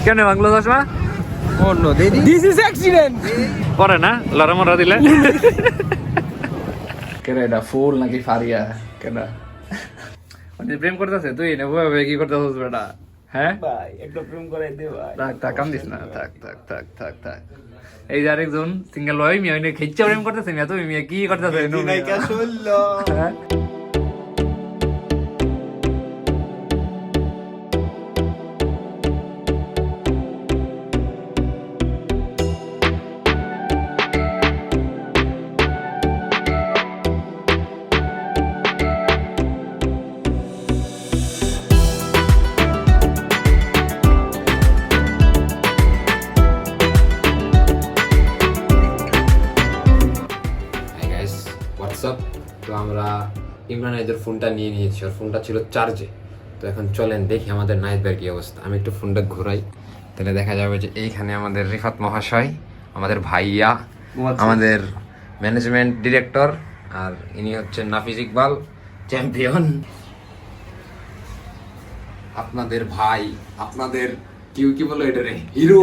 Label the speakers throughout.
Speaker 1: কেন বাংলা চশমা
Speaker 2: অন্য দিদি দিস ইজ অ্যাক্সিডেন্ট
Speaker 1: পরে না লড়া মরা দিলে কেন এটা ফুল নাকি ফারিয়া কেন মানে প্রেম করতেছে তুই না ভাবে কি করতেছিস বেটা হ্যাঁ
Speaker 2: ভাই একটা প্রেম করে দে ভাই
Speaker 1: থাক থাক কাম দিস না থাক থাক থাক থাক থাক এই যে আরেকজন সিঙ্গেল বয় মিয়া ওই খেচ্চা প্রেম করতেছে মিয়া তুমি মিয়া কি করতেছে
Speaker 2: নায়িকা শুনলো
Speaker 1: হ্যাঁ
Speaker 3: হোয়াটসঅ্যাপ তো আমরা ইমরান নাহিদের ফোনটা নিয়ে নিয়েছি আর ফোনটা ছিল চার্জে তো এখন চলেন দেখি আমাদের নাহিদ ভাইয়ের কি অবস্থা আমি একটু ফোনটা ঘোরাই তাহলে দেখা যাবে যে এইখানে আমাদের রিফাত মহাশয় আমাদের ভাইয়া আমাদের ম্যানেজমেন্ট ডিরেক্টর আর ইনি হচ্ছেন নাফিজ ইকবাল চ্যাম্পিয়ন আপনাদের ভাই আপনাদের কি বলো এটা রে হিরো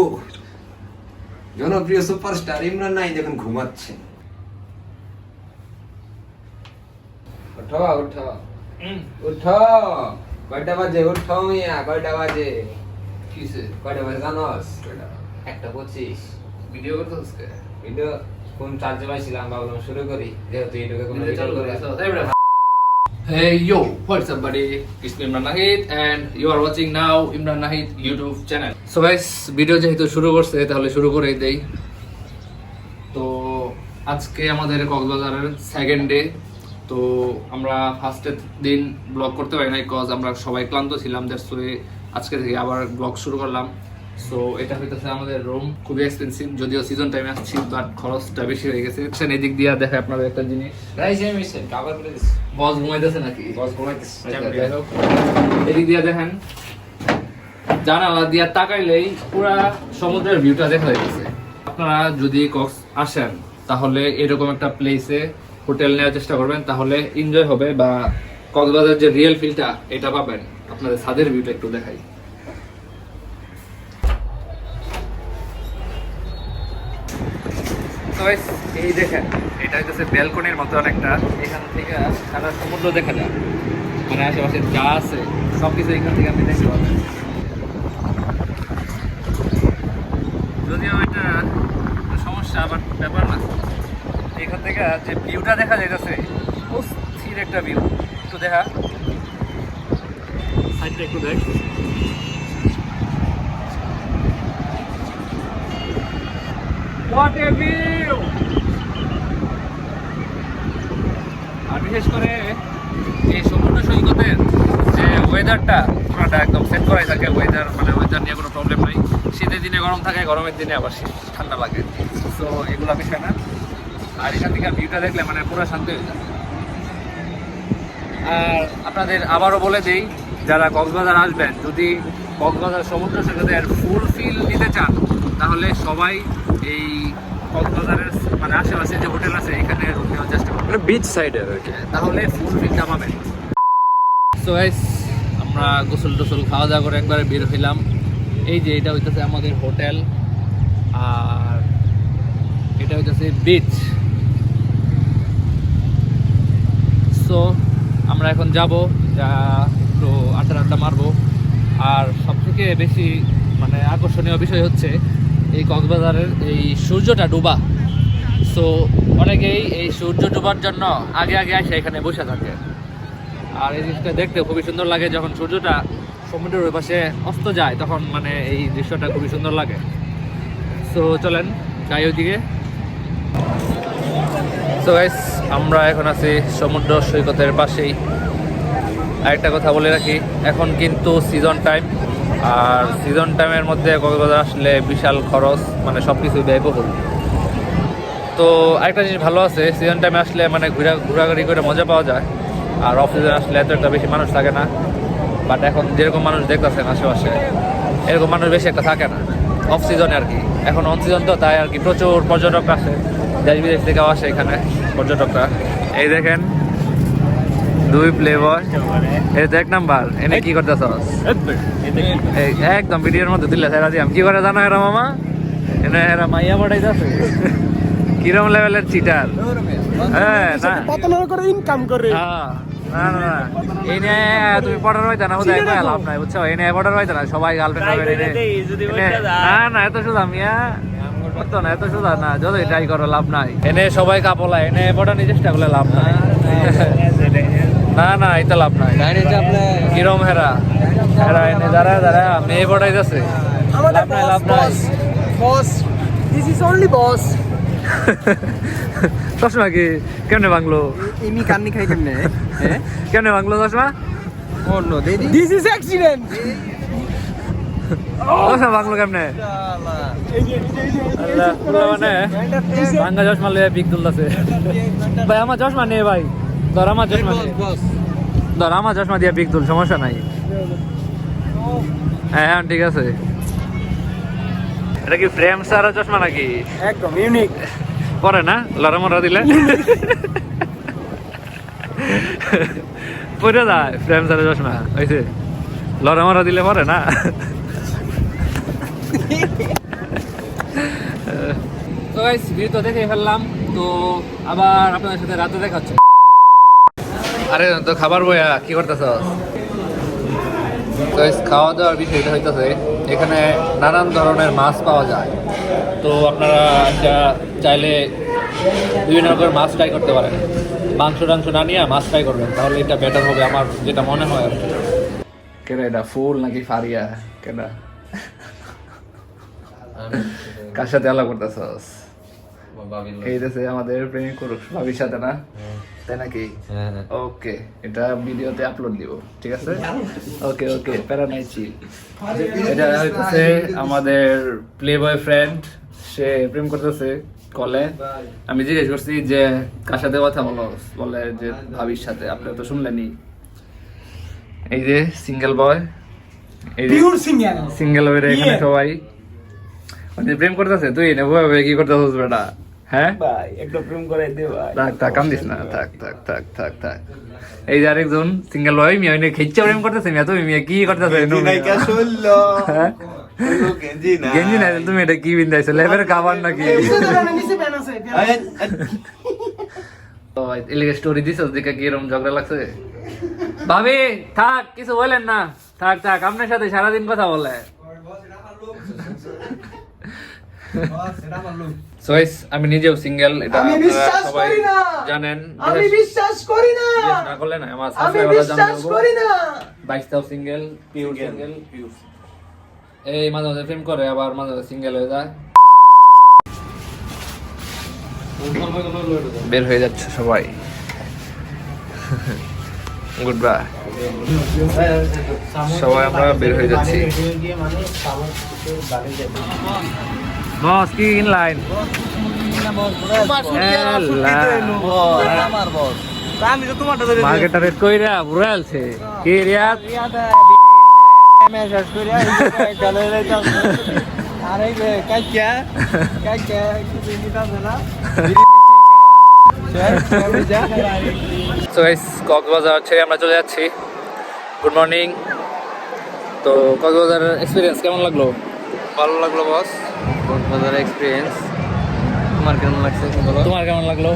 Speaker 3: জনপ্রিয় সুপারস্টার ইমরান নাহিদ এখন ঘুমাচ্ছেন উঠো উঠো উঠো কয়টা বাজে উঠো মিয়া কয়টা বাজে
Speaker 1: কিসে
Speaker 3: কয়টা বাজে জানোস 1:25
Speaker 1: ভিডিও করতেছিস কে
Speaker 3: ভিডিও ফোন চার্জে পাইছিলাম ভাবলাম শুরু করি যেহেতু ইউটিউবে কোনো ভিডিও করে
Speaker 1: Hey yo, what's up buddy? It's me Imran Nahid and you are watching now Imran Nahid YouTube channel. So guys, video যেহেতু শুরু করছে তাহলে শুরু করেই দেই। তো আজকে আমাদের কক্সবাজারের সেকেন্ড ডে। তো আমরা ফার্স্টের দিন ব্লগ করতে পারি নাই কজ আমরা সবাই ক্লান্ত ছিলাম, দ্যাটস ওয়ে আজকে থেকে আবার ব্লগ শুরু করলাম। সো এটা হইতেছে আমাদের রুম, খুবই এক্সপেন্সিভ, যদিও সিজন টাইমে আসছি বাট খরচটা বেশি হয়ে গেছে। এদিক দিয়ে দেখে আপনাদের একটা জিনিস,
Speaker 3: গাইস আমি মিশন কভার করে দিস
Speaker 1: বস ঘুমাইতেছে নাকি?
Speaker 3: বস ঘুমাইতেছে
Speaker 1: এদিক দিয়ে দেখেন, জানালা দিয়ে তাকাইলেই পুরা সমুদ্রের ভিউটা দেখা যাইতেছে। আপনারা যদি কক্স আসেন তাহলে এরকম একটা প্লেসে হোটেল নেওয়ার চেষ্টা করবেন, তাহলে এনজয় হবে বা কক্সবাজারের যে রিয়েল ফিলটা এটা পাবেন। আপনাদের ছাদের ভিউটা একটু দেখাই। এই দেখেন, এটা হচ্ছে ব্যালকনির মতো অনেকটা, এখান থেকে সারা সমুদ্র দেখা যায়, মানে আশেপাশে যা আছে সবকিছু এখান থেকে আপনি দেখতে পাবেন। যদিও এটা সমস্যা বাট ব্যাপার না, এখান থেকে যে ভিউটা দেখা যাইতেছে অস্থির একটা ভিউ। একটু দেখা সাইডটা একটু দেখ, What a view! আর বিশেষ করে এই সমুদ্র সৈকতের যে ওয়েদারটা পুরোটা একদম সেট করাই থাকে, ওয়েদার নিয়ে কোনো প্রবলেম নাই। শীতের দিনে গরম থাকে, গরমের দিনে আবার ঠান্ডা লাগে, সো এগুলো বিষয় না। আর এখান থেকে ভিউটা দেখলে মানে পুরো শান্তি হয়ে যায়। আর আপনাদের আবারও বলে দিই, যারা কক্সবাজার আসবেন, যদি কক্সবাজার সমুদ্র সৈকতের ফুল ফিল নিতে চান তাহলে সবাই এই কক্সবাজারের মানে আশেপাশে যে হোটেল আছে এখানে রুম নেওয়ার চেষ্টা করবেন, বিচ সাইডের আর কি, তাহলে ফুল ফিলটা পাবেন। সো গাইস, আমরা গোসল টোসল খাওয়া দাওয়া করে একবারে বের হইলাম। এই যে এটা হইতেছে আমাদের হোটেল আর এটা হইতেছে বিচ। সো আমরা এখন যাব, যা একটু আড্ডা মারবো। আর সবথেকে বেশি মানে আকর্ষণীয় বিষয় হচ্ছে এই কক্সবাজারের এই সূর্যটা ডোবা। সো অনেকেই এই সূর্য ডোবার জন্য আগে এসে এখানে বসে থাকে, আর এই জিনিসটা দেখতে খুবই সুন্দর লাগে। যখন সূর্যটা সমুদ্রের ওই পাশে অস্ত যায় তখন মানে এই দৃশ্যটা খুবই সুন্দর লাগে। সো চলেন যাই ওইদিকে। সো গাইস, আমরা এখন আছি সমুদ্র সৈকতের পাশেই। আরেকটা কথা বলে রাখি, এখন কিন্তু সিজন টাইম, আর সিজন টাইমের মধ্যে কক্সবাজার আসলে বিশাল খরচ, মানে সব কিছু ব্যয়বহুল। তো আরেকটা জিনিস ভালো আছে, সিজন টাইমে আসলে মানে ঘোরাঘুরি করে মজা পাওয়া যায়, আর অফ সিজন আসলে এত একটা বেশি মানুষ থাকে না। বাট এখন যেরকম মানুষ দেখতেছেন আশেপাশে, এরকম মানুষ বেশি একটা থাকে না অফ সিজনে আর কি। এখন অন সিজন তো, তাই আর কি প্রচুর পর্যটক আসে, দেশ বিদেশ থেকেও আসে এখানে পর্যটকরা। এই দেখেন দুই প্লে বয় এই তো এক নাম্বার এনে কি করতেছস একদম ভিডিওর মধ্যে দিলে সেরা দিয়াম কি করে জানো এরা মামা এনে এরা মাইয়া পড়াইতেছে কিরম লেভেলের চিটার হ্যাঁ না
Speaker 2: পাতলা করে ইনকাম করে
Speaker 1: হ্যাঁ না না না এই নিয়ে তুমি পড়ার হইতে না বোধহয় একবার লাভ নাই বুঝছো এই নিয়ে পড়ার হইতে না সবাই গার্লফ্রেন্ড হবে না না এত শুধু মিয়া করতো না এত শুধু না যতই ট্রাই করো লাভ নাই এনে সবাই কাপলা এনে পড়ানোর চেষ্টা করলে লাভ নাই না না এটা লাভ নাই কিরম হেরা হেরা এনে দাঁড়া দাঁড়া মেয়ে পড়াইতেছে লাভ নাই লাভ নাই
Speaker 2: বস দিস ইজ অনলি বস
Speaker 1: চশমা কি কেমনে বাংলো
Speaker 2: ইমি কান্নি খাই কেমনে হ্যাঁ
Speaker 1: কেমনে বাংলো চশমা
Speaker 2: ও নো দেদি দিস ইজ অ্যাক্সিডেন্ট
Speaker 1: চশমা বাংলো কেমনে আল্লাহ পুরো মানে ভাঙ্গা চশমা লয়ে পিক তুলতেছে ভাই আমার চশমা নে ভাই ধর আমার চশমা নে ধর আমার চশমা দিয়ে পিক তুল সমস্যা নাই হ্যাঁ হ্যাঁ ঠিক আছে এটা কি ফ্রেম সারা চশমা নাকি
Speaker 2: একদম ইউনিক
Speaker 1: পরে না লড়ামরা দিলে পরে যায় ফ্রেম সারা চশমা হয়েছে লড়ামরা দিলে পরে না তো গাইস ভিডিও তো দেখে ফেললাম তো আবার আপনাদের সাথে রাতে দেখা হচ্ছে আরে তো খাবার বইয়া কি করতেছ খাওয়া দাওয়ার বিষয়টা হইতেছে এখানে নানান ধরনের মাছ পাওয়া যায় তো আপনারা চাইলে বিভিন্ন রকমের মাছ ট্রাই করতে পারেন মাংস টাংস না নিয়ে মাছ ট্রাই করবেন তাহলে এটা বেটার হবে আমার যেটা মনে হয় আর কি কেন এটা ফুল নাকি ফারিয়া কেন কার সাথে আলাপ করতেছস এইটাছে আমাদের প্রেমিক পুরুষ ভাবির সাথে না তাই নাকি ওকে এটা ভিডিওতে আপলোড দিব ঠিক আছে ওকে ওকে প্যারা নাই চিল এটা হচ্ছে আমাদের প্লে বয় ফ্রেন্ড সে প্রেম করতেছে কলে আমি জিজ্ঞেস করছি যে কার সাথে কথা বলো বলে যে ভাবির সাথে আপনারা তো শুনলেনই এই যে সিঙ্গেল বয় এই
Speaker 2: পিওর সিঙ্গেল
Speaker 1: সিঙ্গেল বয় এখানে সবাই মানে প্রেম করতেছে তুই না ভাবে কি করতেছিস বেটা হ্যাঁ
Speaker 2: ভাই একটা প্রেম করে দে ভাই
Speaker 1: থাক থাক কাম দিস না থাক থাক থাক থাক থাক এই যে আরেকজন সিঙ্গেল বয় মিয়া ওই খেচ্চা প্রেম করতেছে মিয়া তুমি মিয়া কি করতেছে গেঞ্জি না তুমি এটা কি বিন্দাইছো লেবের খাবার নাকি এলাকা স্টোরি দিছ দেখে কি এরকম ঝগড়া লাগছে ভাবি থাক কিছু বলেন না থাক থাক আপনার সাথে সারাদিন কথা বলে আমি নিজেও সিঙ্গেল এটা আপনারা সবাই জানেন
Speaker 2: আমি বিশ্বাস করি না
Speaker 1: না করলে না আমার
Speaker 2: আমি বিশ্বাস করি না
Speaker 1: 22টাও সিঙ্গেল পিওর সিঙ্গেল এই মাঝে মাঝে প্রেম করে আবার মাঝে মাঝে সিঙ্গেল হয়ে যায় বের হয়ে যাচ্ছে সবাই গুড বাই সবাই আমরা বের হয়ে যাচ্ছি বস কি ইন লাইন মার্কেটটা রেট কইরা পুরো আলছে কি রিয়াদ কক্সবাজার ছেড়ে আমরা চলে যাচ্ছি গুড মর্নিং তো কক্সবাজারের এক্সপিরিয়েন্স কেমন লাগলো
Speaker 3: ভালো লাগলো বস কক্সবাজারের এক্সপিরিয়েন্স তোমার কেমন লাগছে বলো
Speaker 1: তোমার কেমন লাগলো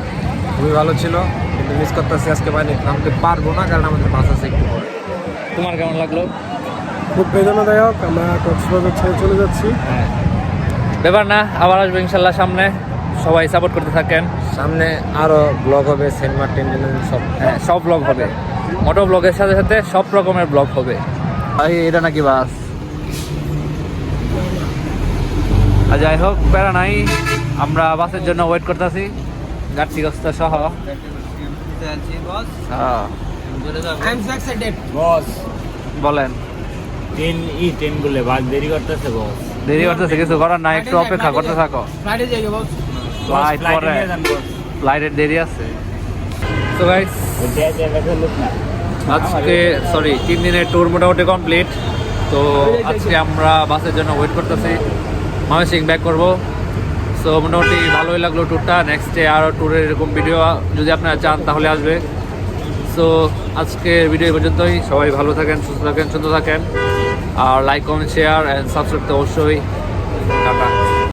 Speaker 3: খুবই ভালো ছিল কিন্তু মিস করতেছি আজকে বাইরে নামতে পারবো না কারণ আমাদের বাস আছে একটু পরে
Speaker 1: তোমার কেমন লাগলো
Speaker 2: খুব বেদনাদায়ক আমরা কক্সবাজার ছেড়ে চলে যাচ্ছি
Speaker 1: হ্যাঁ ব্যাপার না আবার আসবো ইনশাল্লাহ সামনে সবাই সাপোর্ট করতে থাকেন
Speaker 3: সামনে আরো ব্লগ হবে সেন্ট মার্টিন সব
Speaker 1: হ্যাঁ সব ব্লগ হবে মোটো ব্লগের সাথে সাথে সব রকমের ব্লগ হবে ভাই এটা নাকি বাস আর যাই হোক প্যারা নাই আমরা বাসের জন্য ওয়েট করতেছি গাড়িগ্রস্ত সহ
Speaker 2: বস
Speaker 1: বলেন
Speaker 2: ট্রেন গুলো বাস দেরি করতেছে বস
Speaker 1: দেরি করতেছে কিছু করার না একটু অপেক্ষা করতে থাকো
Speaker 2: ফ্লাইটে যাই বস
Speaker 1: ফ্লাইট পরে ফ্লাইটের দেরি আছে তো গাইস আজকে 3 দিনের ট্যুর মোটামুটি কমপ্লিট তো আজকে আমরা বাসের জন্য ওয়েট করতেছি ময়মনসিংহ ব্যাক করবো সো মোটামুটি ভালোই লাগলো ট্যুরটা নেক্সট ডে আরও ট্যুরের এরকম ভিডিও যদি আপনারা চান তাহলে আসবে সো সো আজকের ভিডিও পর্যন্তই। সবাই ভালো থাকেন, সুস্থ থাকেন, সুন্দর থাকেন। আর like comment share and subscribe তো অবশ্যই। টাটা।